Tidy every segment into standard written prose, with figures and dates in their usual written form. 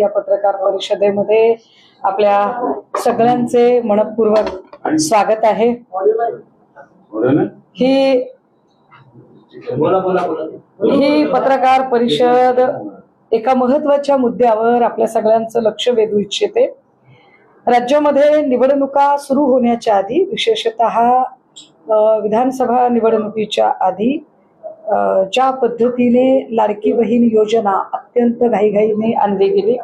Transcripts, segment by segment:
या पत्रकार परिषदेमध्ये आपल्या सगळ्यांचे मनपूर्वक स्वागत आहे। ही पत्रकार परिषद एका महत्त्वाच्या मुद्द्यावर आपल्या सगळ्यांचं लक्ष वेधू इच्छिते। राज्यामध्ये निवडणुका सुरू होण्याच्या आधी, विशेषतः विधानसभा निवडणुकीच्या आधी ज्या पद्धतीने लाडकी बहीण योजना अत्यंत घाईघाईने आणली गेली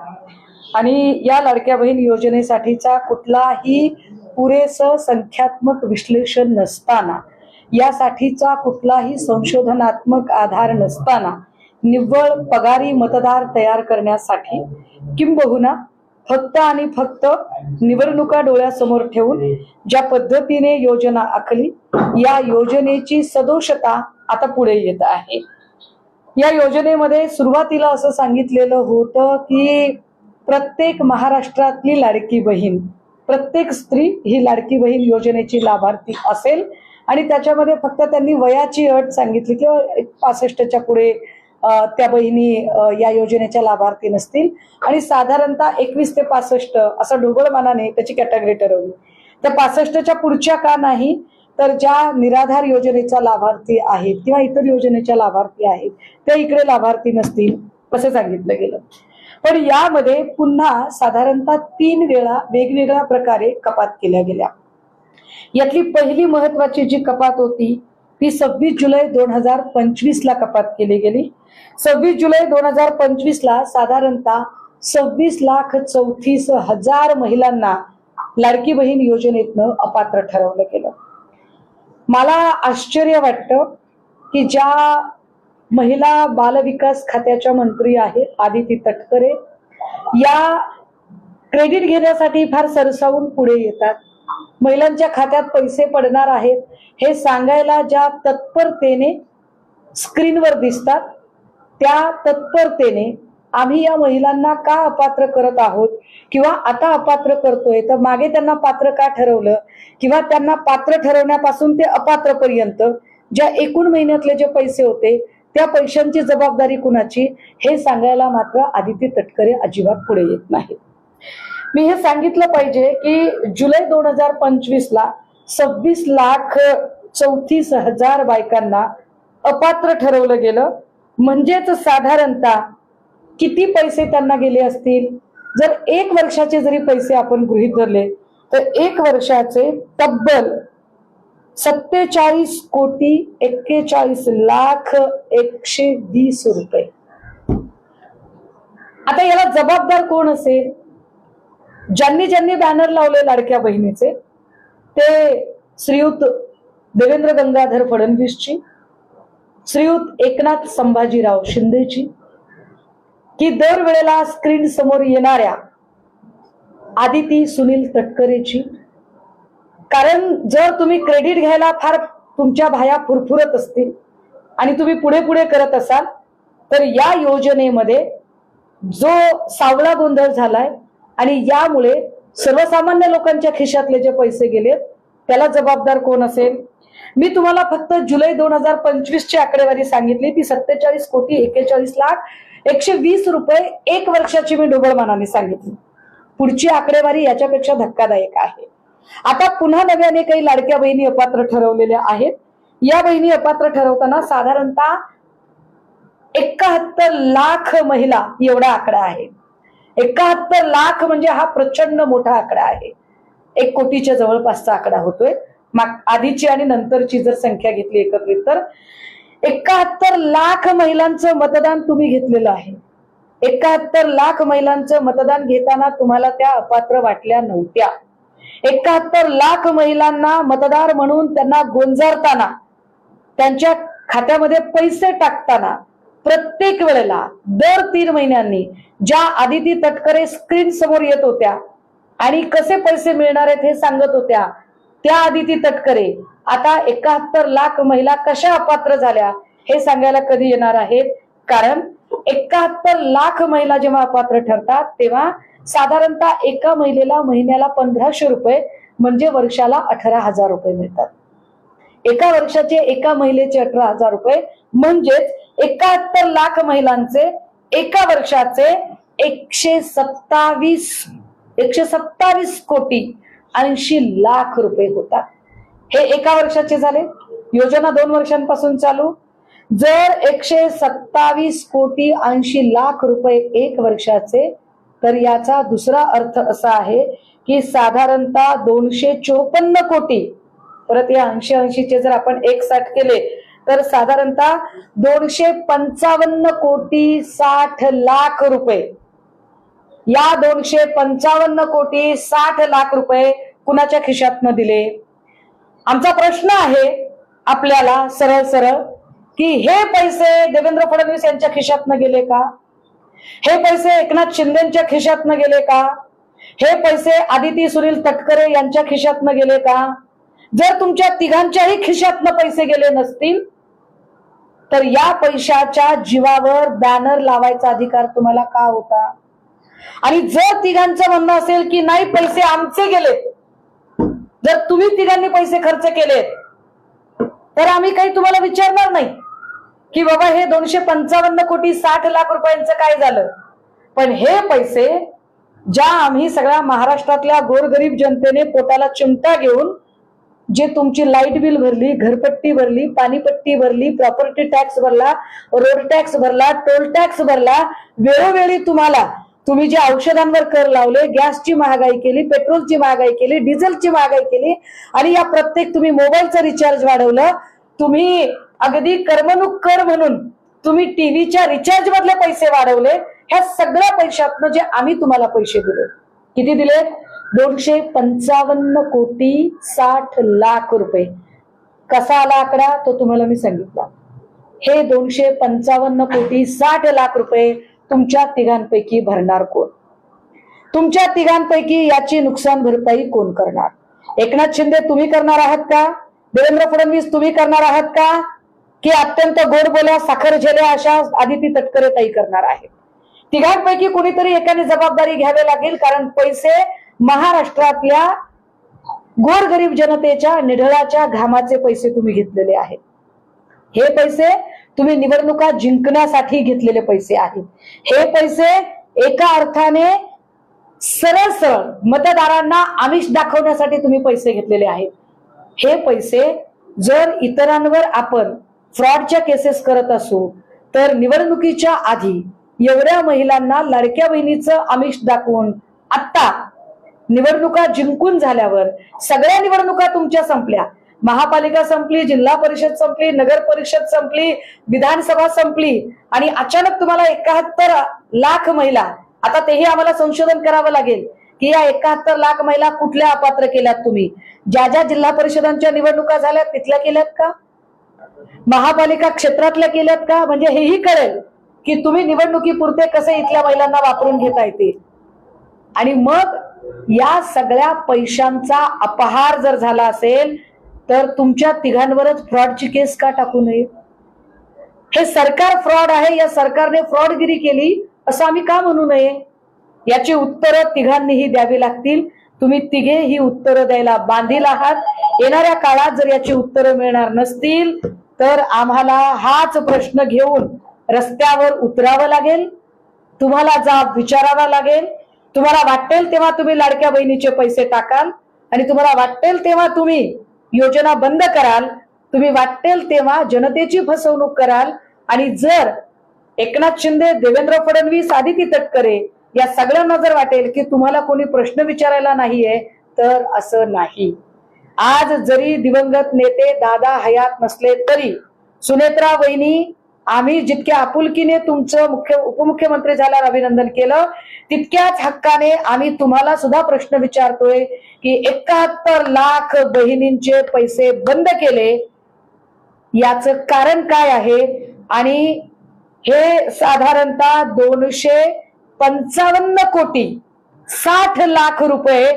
आणि या लाडक्या बहीण योजनेसाठीचा कुठलाही पुरेसं संख्यात्मक विश्लेषण नसताना, यासाठीचा कुठलाही संशोधनात्मक आधार नसताना निव्वळ पगारी मतदार तयार करण्यासाठी किंबहुना फक्त आणि फक्त निवडणुका डोळ्यासमोर ठेवून ज्या पद्धतीने योजना आखली, या योजनेची सदोषता आता पुढे येत आहे। या योजनेमध्ये सुरुवातीला असं सांगितलेलं होतं की प्रत्येक महाराष्ट्रातली लाडकी बहीण, प्रत्येक स्त्री ही लाडकी बहीण योजनेची लाभार्थी असेल आणि त्याच्यामध्ये फक्त त्यांनी वयाची अट सांगितली की 65च्या पुढे त्या बहिणी या योजनेच्या लाभार्थी नसतील आणि साधारणतः 21 ते 65 असं ढोबळमानाने त्याची कॅटेगरी ठरवली। त्या 65च्या पुढच्या का नाही, तर ज्या निराधार योजनेचा लाभार्थी आहेत किंवा इतर योजनेच्या लाभार्थी आहेत त्या इकडे लाभार्थी नसतील असं सांगितलं गेलं। पण यामध्ये पुन्हा साधारणतः 3 वेळा वेगवेगळ्या प्रकारे कपात केल्या गेल्या। यातली पहिली महत्वाची जी कपात होती ती 26 जुलै 2025 ला कपात केली गेली। 26 जुलै 2025 ला साधारणतः 26,34,000 महिलांना लाडकी बहीण योजनेतनं अपात्र ठरवलं गेलं। मला आश्चर्य वाटतं की ज्या महिला बाल विकास खात्याच्या मंत्री आहेत आदिती तटकरे, या क्रेडिट घेण्यासाठी फार सरसावून पुढे येतात। महिलांच्या खात्यात पैसे पडणार आहेत हे सांगायला ज्या तत्परतेने स्क्रीनवर दिसतात, त्या तत्परतेने आम्ही या महिलांना का अपात्र करत आहोत किंवा आता अपात्र करतोय, तर मागे त्यांना पात्र का ठरवलं किंवा त्यांना पात्र ठरवण्यापासून ते अपात्र पर्यंत ज्या एकूण महिन्यातले जे पैसे होते त्या पैशांची जबाबदारी कुणाची हे सांगायला मात्र आदिती तटकरे अजिबात पुढे येत नाही। मी हे सांगितलं पाहिजे की जुलै 2025 ला 26,34,000 बायकांना अपात्र ठरवलं गेलं। म्हणजेच साधारणतः किती पैसे त्यांना गेले असतील, जर 1 वर्षाचे जरी पैसे आपण गृहीत धरले तर 1 वर्षाचे तब्बल 47,41,01,20 रुपये। आता याला जबाबदार कोण असेल? ज्यांनी बॅनर लावले लाडक्या बहिणीचे ते श्रीयुत देवेंद्र गंगाधर फडणवीसची, श्रीयुत एकनाथ संभाजीराव शिंदेची, की दरवेळेला स्क्रीन समोर येणाऱ्या आदिती सुनील तटकरेची। कारण जर तुम्ही क्रेडिट घ्यायला फार तुमच्या भाया फुरफुरत असतील आणि तुम्ही पुढे पुढे करत असाल तर या योजनेमध्ये जो सावळा गोंधळ झालाय आणि यामुळे सर्वसामान्य लोकांच्या खिशातले जे पैसे गेलेत त्याला जबाबदार कोण असेल? मी तुम्हाला फक्त जुलै 2025 ची आकडेवारी सांगितली, ती 47,41,01,20 रुपये 1 वर्षाची मी ढोबळमानाने सांगितली। पुढची आकडेवारी याच्यापेक्षा धक्कादायक आहे। आता पुन्हा नव्याने काही लाडक्या बहिणी अपात्र ठरवलेल्या आहेत। या बहिणी अपात्र ठरवताना साधारणतः 71 लाख महिला एवढा आकडा आहे। 71 लाख म्हणजे हा प्रचंड मोठा आकडा आहे। 1 कोटीच्या जवळपासचा आकडा होतोय। आधीची आणि नंतरची जर संख्या घेतली एकत्रित तर 71 लाख महिलांचं मतदान तुम्ही घेतलेलं आहे। 71 लाख महिलांचं मतदान घेताना तुम्हाला त्या अपात्र वाटल्या नव्हत्या। 71 लाख महिलांना मतदार म्हणून त्यांना गोंजारताना, त्यांच्या खात्यामध्ये पैसे टाकताना प्रत्येक वेळेला दर 3 महिन्यांनी ज्या आदिती तटकरे स्क्रीन समोर येत होत्या आणि कसे पैसे मिळणार आहेत हे सांगत होत्या, त्या आदिती तटकरे आता 71 लाख महिला कशा अपात्र झाल्या हे सांगायला कधी येणार आहेत? कारण 71 लाख महिला जेव्हा अपात्र ठरतात तेव्हा साधारणतः एका महिलेला महिन्याला 1500 रुपये म्हणजे वर्षाला 18,000 रुपये मिळतात। एका वर्षाचे एका महिलेचे 18,000 रुपये म्हणजेच 71 लाख महिलांचे एका वर्षाचे 127 कोटी 80 लाख रुपये होतात. हे एका वर्षाचे झाले. योजना 2 वर्षांपासून चालू. जर 127 कोटी 80 लाख रुपये एक वर्षाचे, तर याचा दुसरा अर्थ असा आहे की साधारणतः 254 कोटी, परत या 80-80 जर आपण 160 केले तर साधारणतः 255 कोटी 60 लाख रुपये. या 255 कोटी 60 लाख रुपये कुणाच्या खिशातनं दिले? आमचा प्रश्न आहे आपल्याला सरळ सरळ की हे पैसे देवेंद्र फडणवीस यांच्या खिशातनं गेले का? हे पैसे एकनाथ शिंदेच्या खिशातनं गेले का? हे पैसे आदिती सुनील तटकरे यांच्या खिशातनं गेले का? जर तुमच्या तिघांच्याही खिशातनं पैसे गेले नसतील तर या पैशाच्या जीवावर बॅनर लावायचा अधिकार तुम्हाला का होता? आणि जर तिघांचं म्हणणं असेल की नाही पैसे आमचे गेले, जर तुम्ही तिघांनी पैसे खर्च केले तर आम्ही काही तुम्हाला विचारणार नाही की बाबा हे 255 कोटी 60 लाख रुपयांचं काय झालं. पण हे पैसे ज्या आम्ही सगळ्या महाराष्ट्रातल्या गोरगरीब जनतेने पोटाला चिमटा घेऊन जे तुमची लाईट बिल भरली, घरपट्टी भरली, पाणीपट्टी भरली, प्रॉपर्टी टॅक्स भरला, रोड टॅक्स भरला, टोल टॅक्स भरला, वेळोवेळी तुम्ही जे औषधांवर कर लावले, गॅसची महागाई केली, पेट्रोलची महागाई केली, डिझेलची महागाई केली, आणि या प्रत्येक तुम्ही मोबाईलचं रिचार्ज वाढवलं, तुम्ही अगदी कर्मणूक कर म्हणून तुम्ही टीव्हीच्या रिचार्ज मधले पैसे वाढवले. ह्या सगळ्या पैशातनं जे आम्ही तुम्हाला पैसे दिले, किती दिले? 255 कोटी 60 लाख रुपये. कसा आला आकडा तो तुम्हाला मी सांगितला. हे 255 कोटी 60 लाख रुपये तुमच्या तिघांपैकी भरणार कोण? तुमच्या तिघांपैकी याची नुकसान भरपाई कोण करणार? एकनाथ शिंदे तुम्ही करणार आहात का? देवेंद्र फडणवीस तुम्ही करणार आहात का? की अत्यंत गोड बोल्या साखर झेल्या अशा आदिती तटकरे ताई करणार आहेत? तिघांपैकी कोणीतरी एकाने जबाबदारी घ्यावी लागेल, कारण पैसे महाराष्ट्रातल्या गोरगरीब जनतेच्या निढळाच्या घामाचे पैसे तुम्ही घेतलेले आहेत. हे पैसे तुम्ही निवडणुका जिंकण्यासाठी घेतलेले पैसे आहेत. हे पैसे एका अर्थाने सरळ सरळ मतदारांना आमिष दाखवण्यासाठी तुम्ही पैसे घेतलेले आहेत. हे पैसे जर इतरांवर आपण फ्रॉडच्या केसेस करत असू तर निवडणुकीच्या आधी एवढ्या महिलांना लाडक्या बहिणीचं आमिष दाखवून आता निवडणुका जिंकून झाल्यावर सगळ्या निवडणुका तुमच्या संपल्या, महापालिका संपली, जिल्हा परिषद संपली, नगर परिषद संपली, विधानसभा संपली, आणि अचानक तुम्हाला 71 लाख महिला, आता तेही आम्हाला संशोधन करावं लागेल की या 71 लाख महिला कुठल्या अपात्र केल्यात तुम्ही? ज्या जिल्हा परिषदांच्या निवडणुका झाल्या तिथल्या केल्यात का? महापालिका क्षेत्रातल्या केल्यात का? म्हणजे हेही कळेल की तुम्ही निवडणुकीपुरते कसे इथल्या महिलांना वापरून घेता येते. आणि मग या सगळ्या पैशांचा अपहार जर झाला असेल तर तुमच्या तिघांवरच फ्रॉडची केस का टाकू नये? हे सरकार फ्रॉड आहे, या सरकारने फ्रॉडगिरी केली असं आम्ही का म्हणू नये? याची उत्तरं तिघांनीही द्यावी लागतील. तुम्ही तिघे ही उत्तरं द्यायला बांधील आहात. येणाऱ्या काळात जर याची उत्तरं मिळणार नसतील तर आम्हाला हाच प्रश्न घेऊन रस्त्यावर उतरावं लागेल, तुम्हाला जाब विचारावा लागेल. तुम्हाला वाटेल तेव्हा तुम्ही लाडक्या बहिणीचे पैसे टाकाल आणि तुम्हाला वाटेल तेव्हा तुम्ही योजना बंद कराल, तुम्ही वाटेल तेव्हा जनतेची फसवणूक कराल. आणि जर एकनाथ शिंदे, देवेंद्र फडणवीस, आदिती तटकरे या सगळ्यांना जर वाटेल की तुम्हाला कोणी प्रश्न विचारायला नाहीये, तर असं नाही. आज जरी दिवंगत नेते दादा हयात नसले तरी सुनेत्रा वहिनी, आम्ही जितक्या आपुलकीने तुमचं उपमुख्यमंत्री झाल्यावर अभिनंदन केलं, तितक्याच हक्काने आम्ही तुम्हाला सुद्धा प्रश्न विचारतोय की 71 लाख बहिणींचे पैसे बंद केले, याचं कारण काय आहे? आणि हे साधारणतः 255 कोटी 60 लाख रुपये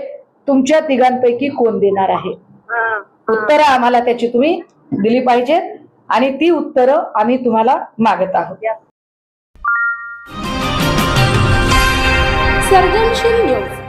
तुमच्या तिघांपैकी कोण देणार आहे? उत्तरं आम्हाला त्याची तुम्ही दिली पाहिजेत आणि ती उत्तरं आम्ही तुम्हाला मागत आहोत. सर्जनशील न्यूज